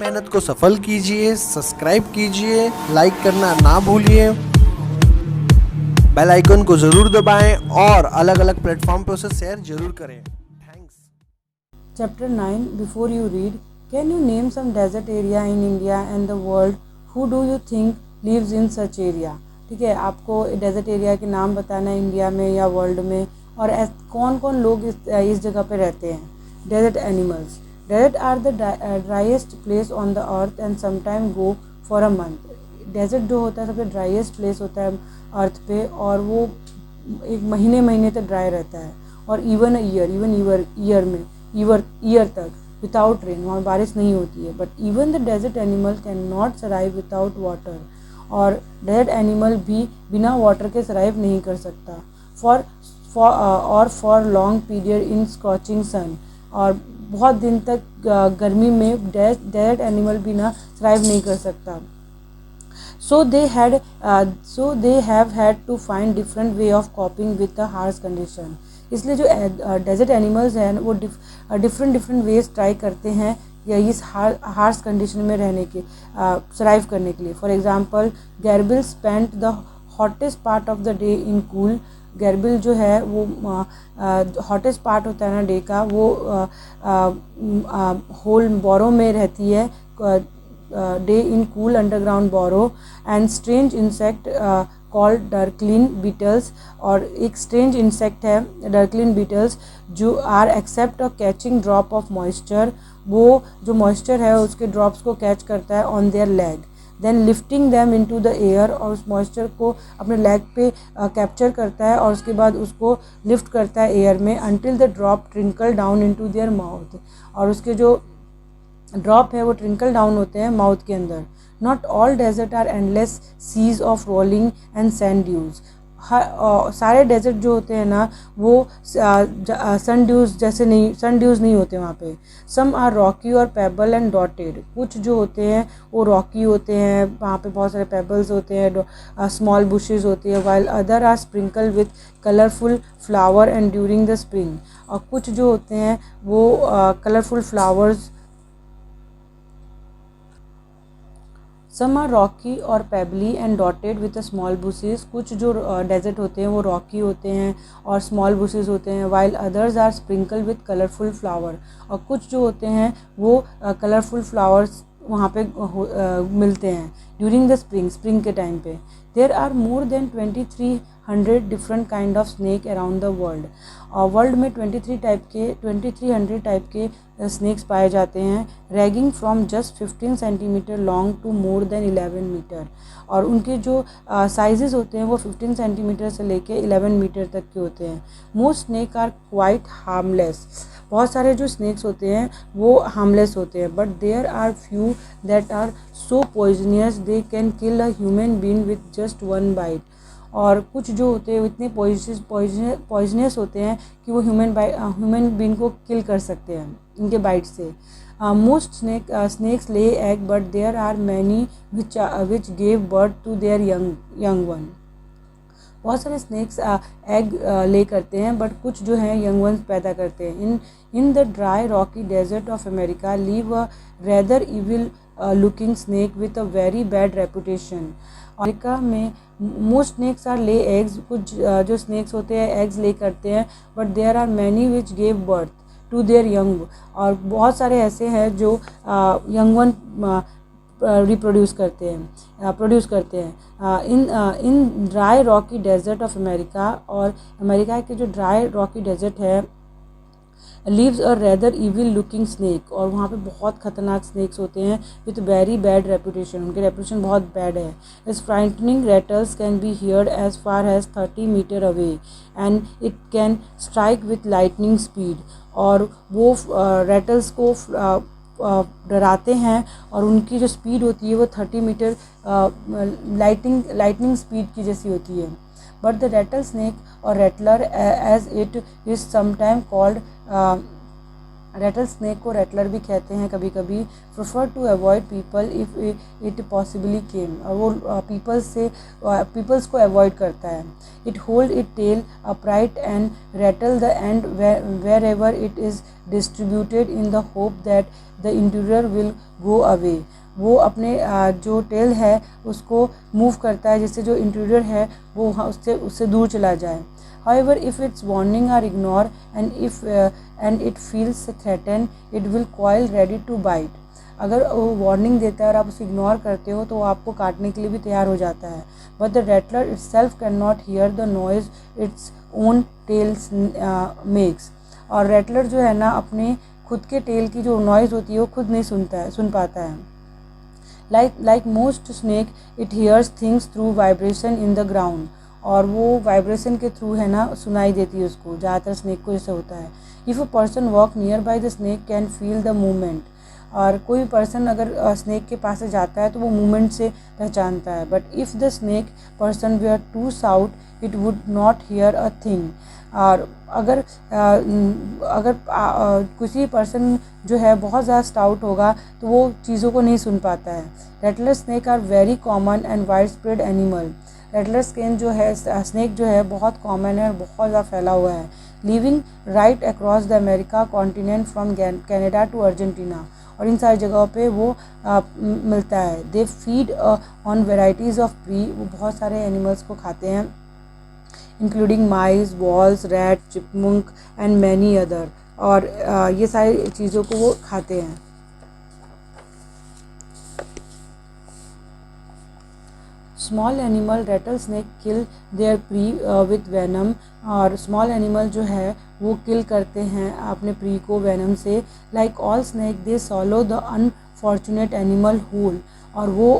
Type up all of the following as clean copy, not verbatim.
मेहनत को सफल कीजिए, सब्सक्राइब कीजिए, लाइक करना ना भूलिए, बेल आइकन को ज़रूर दबाएं और अलग अलग प्लेटफॉर्म पर उसे शेयर जरूर करें। Thanks. Chapter 9. Before you read, can you name some desert area in India and the world? Who do you think lives in such area? ठीक है, आपको डेजर्ट एरिया के नाम बताना है इंडिया में या वर्ल्ड में, और कौन कौन लोग इस जगह पे रहते हैं। Desert animals. Desert are the driest place on the earth and sometime go for a month. Desert जो होता है सबसे ड्राइएस्ट प्लेस होता है अर्थ पे, और वो एक महीने तक ड्राई रहता है, और इवन ईयर तक विदाउट रेन, वहाँ बारिश नहीं होती है। But even the desert animal can not survive without water, और डेजर्ट एनिमल भी बिना वाटर के सर्वाइव नहीं कर सकता। For long period in scorching sun, और बहुत दिन तक गर्मी में डेजर्ट एनिमल बिना सर्वाइव नहीं कर सकता। So they have had to find different way of coping with the harsh condition. इसलिए जो डेजर्ट एनिमल्स हैं वो डिफरेंट वेज ट्राई करते हैं या इस हार्श कंडीशन में रहने के सर्वाइव करने के लिए। For example, gerbil spent the hottest part of the day in cool. Gerbil जो है वो हॉटेस्ट पार्ट होता है ना डे का, वो होल बोरो में रहती है, day in cool underground burrow. And strange insect called darkling beetles, और एक स्ट्रेंज इंसेक्ट है डर्कलिन बीटल्स जो are except a catching drop of moisture. वो जो मॉइस्चर है उसके ड्रॉप्स को कैच करता है on their leg, then lifting them into the air, और उस मॉइस्चर को अपने लेग पे कैप्चर करता है और उसके बाद उसको लिफ्ट करता है एयर में, until the drop ट्रिंकल down into their mouth, और उसके जो ड्रॉप है वो ट्रिंकल डाउन होते हैं माउथ के अंदर। Not all desert are endless seas of rolling and sand dunes. सारे डेजर्ट जो होते हैं ना वो सन ड्यूज नहीं होते वहाँ पे। सम आर रॉकी और पेबल एंड डॉटेड। कुछ जो होते हैं वो रॉकी होते हैं, वहाँ पे बहुत सारे पेबल्स होते हैं, स्मॉल बुशेस होती है, while other are sprinkle with colourful flower and during the spring. और कुछ जो होते हैं वो colourful flowers. Some are rocky और pebbly and dotted with small bushes. कुछ जो डेजर्ट होते हैं वो रॉकी होते हैं और स्मॉल बुशेस होते हैं, while others are sprinkle with colourful flower. और कुछ जो होते हैं वो कलरफुल फ्लावर्स वहाँ पे मिलते हैं ड्यूरिंग द स्प्रिंग के टाइम पे। There are more than 2300 different kind of snake around the world. और वर्ल्ड में 2300 टाइप के स्नेक्स पाए जाते हैं, ranging from just 15 centimetre long to more than 11 metre. और उनके जो साइजेस होते हैं वो 15 सेंटीमीटर से लेके 11 मीटर तक के होते हैं। Most snake are quite harmless. बहुत सारे जो स्नेक्स होते हैं वो हार्मलेस होते हैं, but there are few that are so poisonous they can kill a human being with just one bite. और कुछ जो होते हैं इतने पॉइजनियस होते हैं कि वो ह्यूमन बीइंग को किल कर सकते हैं इनके बाइट से। Most snakes lay egg, but there are many which gave birth to their young one. बहुत सारे स्नेक्स एग ले करते हैं, बट कुछ जो हैं यंग वंस पैदा करते हैं। In the dry rocky desert of America live a rather evil looking snake with a very bad reputation. America में most snakes are lay eggs. कुछ जो स्नेक्स होते हैं एग्स ले करते हैं, but there are many which gave birth to their young. और बहुत सारे ऐसे हैं जो यंग वन प्रोड्यूस करते हैं in dry rocky desert of America. और अमेरिका के जो ड्राई रॉकी डेजर्ट है lives a rather evil looking snake, और वहाँ पे बहुत खतरनाक स्नेक्स होते हैं विथ वेरी बैड रेपुटेशन। उनके रेपुटेशन बहुत बैड है। Its frightening rattles can be heard as far as 30 metre away and it can strike with lightning speed. और वो रेटल्स को डराते हैं और उनकी जो स्पीड होती है वो 30 मीटर लाइटनिंग स्पीड की जैसी होती है। बट द रेटल स्नेक और rattler as it is sometime called rattle snake को रेटलर भी कहते हैं कभी कभी, prefer to avoid people if it possibly came, और वो पीपल्स को अवॉइड करता है। It hold it tail upright and rattle the end wherever it is distributed in the hope that the interior will go away. वो अपने जो tell है उसको मूव करता है जिससे जो इंटीरियर है वो उससे दूर चला जाए। However, if its warning are ignored and it feels threatened, it will coil ready to bite. अगर वो वार्निंग देता है और आप उसे इग्नोर करते हो तो वो आपको काटने के लिए भी तैयार हो जाता है। But the rattler itself cannot hear the noise its own tail makes. और रेटलर जो है ना अपने खुद के टेल की जो नॉइज़ होती है वो खुद नहीं सुन पाता है। Like most snake, it hears things through vibration in the ground. और वो वाइब्रेशन के थ्रू है ना सुनाई देती है उसको, ज़्यादातर स्नेक को जैसे होता है। If a person walk near by the snake can feel the movement, और कोई पर्सन अगर स्नेक के पास से जाता है तो वो मूवमेंट से पहचानता है। But if the snake person were to shout it would not hear a thing, और अगर किसी पर्सन जो है बहुत ज़्यादा स्टाउट होगा तो वो चीज़ों को नहीं सुन पाता है। Rattler snake are very common and widespread animal. Rattler snake जो है बहुत कॉमन है और बहुत ज़्यादा फैला हुआ है, living right across the America continent from Canada to Argentina, और इन सारी जगहों पे वो मिलता है। They feed on varieties of prey, वो बहुत सारे एनिमल्स को खाते हैं including mice, voles, rat, chipmunk and many other, और ये सारी चीज़ों को वो खाते हैं। Small animal rattle snake kill their prey with venom, और स्मॉल एनिमल जो है वो किल करते हैं अपने प्री को वेनम से। Like all snake they swallow the unfortunate animal whole, और वो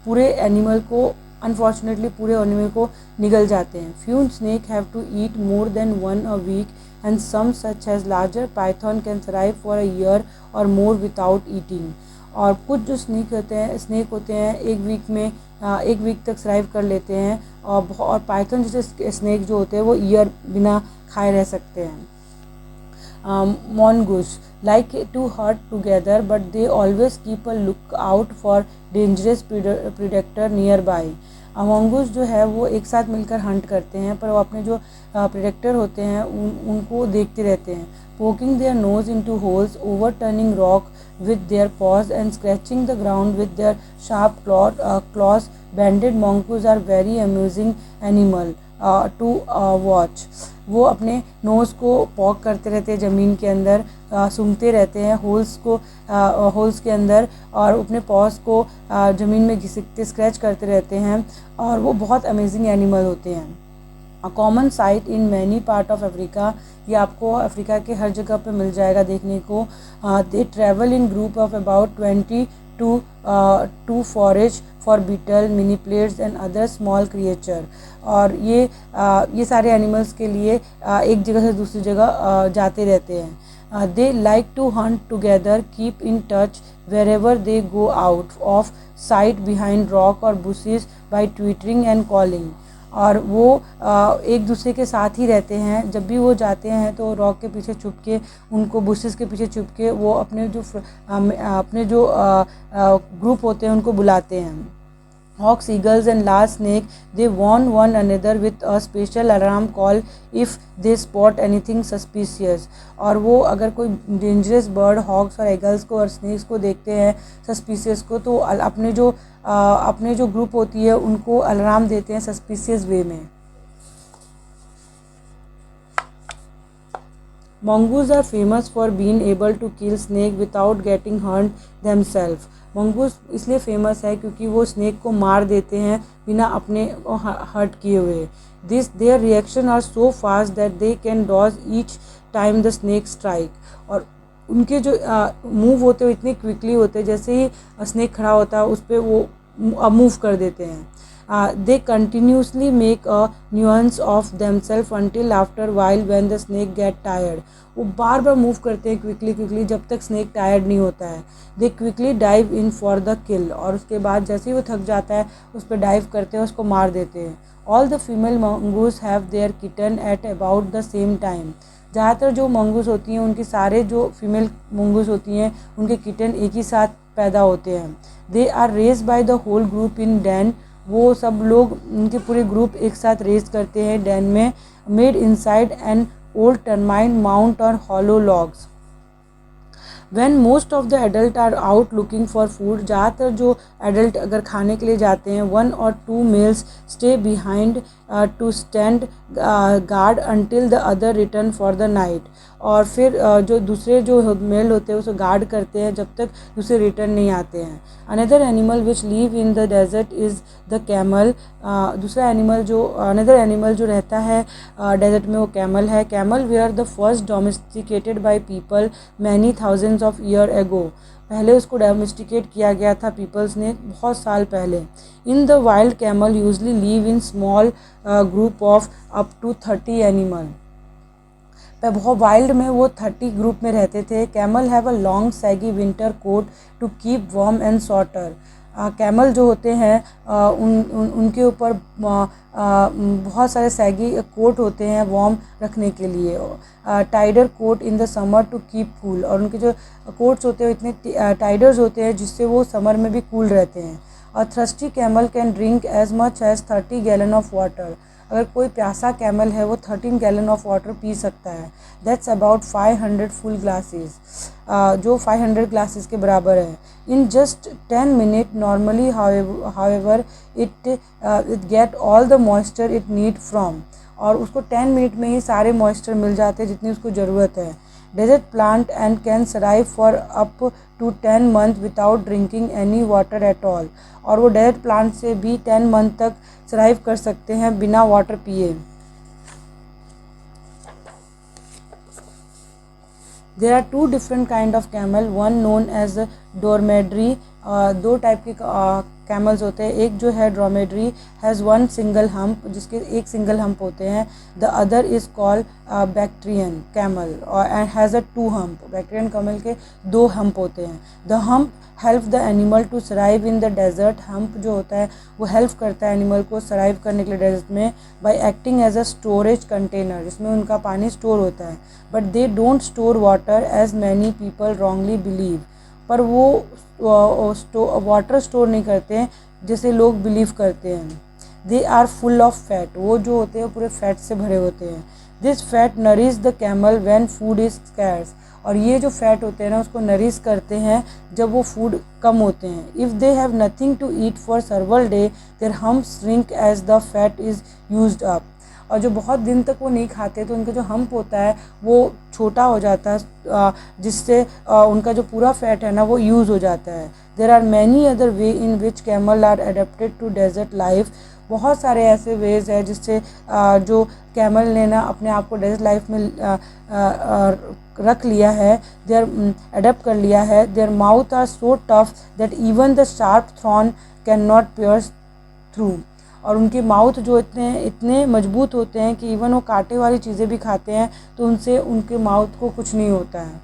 पूरे एनिमल को अनफॉर्चुनेटली पूरे एनिमल को निगल जाते हैं। Few snake have to eat more than one a week and some such as larger python can survive for a year और मोर विदाउट ईटिंग, और कुछ जो स्नेक होते हैं एक वीक तक सर्वाइव कर लेते हैं, और पाइथन जैसे स्नेक जो होते हैं वो ईयर बिना खाए रह सकते हैं। mongoose like to hunt together but they always keep a look out for dangerous predator nearby। mongoose जो है वो एक साथ मिलकर हंट करते हैं पर वो अपने जो प्रेडेक्टर होते हैं उनको देखते रहते हैं। poking their nose into holes, overturning rock with their paws and scratching the ground with their sharp claws। banded mongoose are very amusing animal to watch। वो अपने नोज़ को पॉक करते रहते हैं ज़मीन के अंदर, सूंघते रहते हैं होल्स के अंदर, और अपने पॉज को ज़मीन में घिसकते स्क्रैच करते रहते हैं, और वो बहुत अमेजिंग एनिमल होते हैं। A common site in many part of Africa, ये आपको अफ्रीका के हर जगह पे मिल जाएगा देखने को। दे travel in group of about 20 to forage for beetle, mini plates and other small creature। और ये सारे एनिमल्स के लिए एक जगह से दूसरी जगह जाते रहते हैं। They like to hunt together, keep in touch wherever they go out of sight behind rock or bushes by twittering and calling। और वो एक दूसरे के साथ ही रहते हैं, जब भी वो जाते हैं तो रॉक के पीछे छुप के, उनको बुशेस के पीछे छुप के वो अपने जो ग्रुप होते हैं उनको बुलाते हैं। hawks, eagles and large snake, they warn one another with a special alarm call if they spot anything suspicious। और वो अगर कोई डेंजरस बर्ड, हॉक्स और ईगल्स को और स्नेक्स को देखते हैं सस्पिशियस को, तो अपने जो ग्रुप होती है उनको अलार्म देते हैं सस्पिशियस वे में। Mongoose are famous for being able to kill snake without getting hurt themselves। Mongoose इसलिए फेमस है क्योंकि वो स्नेक को मार देते हैं बिना अपने हर्ट किए हुए। Their reaction are so fast that they can dodge each time the snake strike. और उनके जो मूव होते हैं इतने क्विकली होते हैं, जैसे ही स्नेक खड़ा होता है उस पर वो मूव कर देते हैं। they continuously make a nuance of themselves until after while when the snake get tired। वो बार बार मूव करते हैं क्विकली जब तक स्नेक टायर्ड नहीं होता है। they quickly dive in for the kill, और उसके बाद जैसे ही वो थक जाता है उस पर डाइव करते हैं, उसको मार देते हैं। all the female mongoose have their kitten at about the same time। ज़्यादातर जो मंगूस होती हैं उनकी सारे जो फीमेल मंगूस होती हैं उनके किटन एक ही साथ पैदा होते हैं। They are raise by the whole group in den, वो सब लोग उनके पूरे ग्रुप एक साथ रेस करते हैं डैन में, made inside an old termite mount और hollow logs. When most of the adult are out looking for food, ज़्यादातर जो एडल्ट अगर खाने के लिए जाते हैं, 1 or 2 males stay behind to stand guard until the other return for the night, और फिर जो दूसरे जो मेल होते हैं उसे गार्ड करते हैं जब तक दूसरे रिटर्न नहीं आते हैं। Another animal which live in the desert is the camel, दूसरा एनिमल जो अनदर एनिमल जो रहता है डेजर्ट में वो कैमल है। Camel were the first domesticated by people many thousands of year ago, पहले उसको डोमेस्टिकेट किया गया था पीपल्स ने बहुत साल पहले। In the wild camel usually live in small group of up to 30 animal, बहुत वाइल्ड में वो 30 ग्रुप में रहते थे। Camel have a long shaggy winter coat to keep warm and shorter, camel जो होते हैं उनके ऊपर बहुत सारे सैगी कोट होते हैं वार्म रखने के लिए। Tighter coat in the summer to keep cool, और उनके जो कोट्स होते हैं इतने टाइडर्स होते हैं जिससे वो समर में भी कूल रहते हैं। और thirsty camel can drink as much as 30 gallon of water, अगर कोई प्यासा कैमल है वो 13 गैलन ऑफ वाटर पी सकता है। दैट्स अबाउट 500 फुल ग्लासेस, जो 500 ग्लासेस के बराबर है। In just 10 minute normally however it get all the moisture it need from, और उसको 10 मिनट में ही सारे मॉइस्चर मिल जाते हैं जितनी उसको ज़रूरत है। Desert plant and can survive for up to 10 month without drinking any water at all, और वो डेजर्ट प्लांट से भी 10 मंथ तक सर्वाइव कर सकते हैं बिना वाटर पिए। There are 2 different kind of camel, one known as dromedary, दो टाइप के कैमल्स होते हैं, एक जो है ड्रोमेड्री हैज़ 1 सिंगल हम्प, जिसके एक सिंगल हम्प होते हैं। The other is called Bactrian camel and has a 2 hump, Bactrian camel के 2 हम्प होते हैं। The hump help the animal to survive in the desert, hump जो होता है वो हेल्प करता है एनिमल को सर्वाइव करने के लिए डेजर्ट में, by acting as a storage container, जिसमें उनका पानी स्टोर होता है। But they don't store water as many people wrongly believe, पर वो वाटर स्टोर नहीं करते हैं जैसे लोग बिलीव करते हैं। They are full of fat, वो जो होते हैं पूरे फैट से भरे होते हैं। This fat nourish the camel when food is scarce, और ये जो फैट होते हैं ना उसको नरिश करते हैं जब वो फूड कम होते हैं। If they have nothing to eat for several day their humps shrink as the fat is used up, और जो बहुत दिन तक वो नहीं खाते तो उनका जो हम्प होता है वो छोटा हो जाता है, जिससे उनका जो पूरा फैट है ना वो यूज़ हो जाता है। There are many other way in which camel are adapted to desert life, बहुत सारे ऐसे वेज है जिससे जो कैमल ने ना अपने आप को डेजर्ट लाइफ में रख लिया है, देयर एडेप्ट कर लिया है। Their mouth are so tough that even the sharp thorn can not pierce through, और उनके माउथ जो इतने मजबूत होते हैं कि इवन वो कांटे वाली चीज़ें भी खाते हैं तो उनसे उनके माउथ को कुछ नहीं होता है।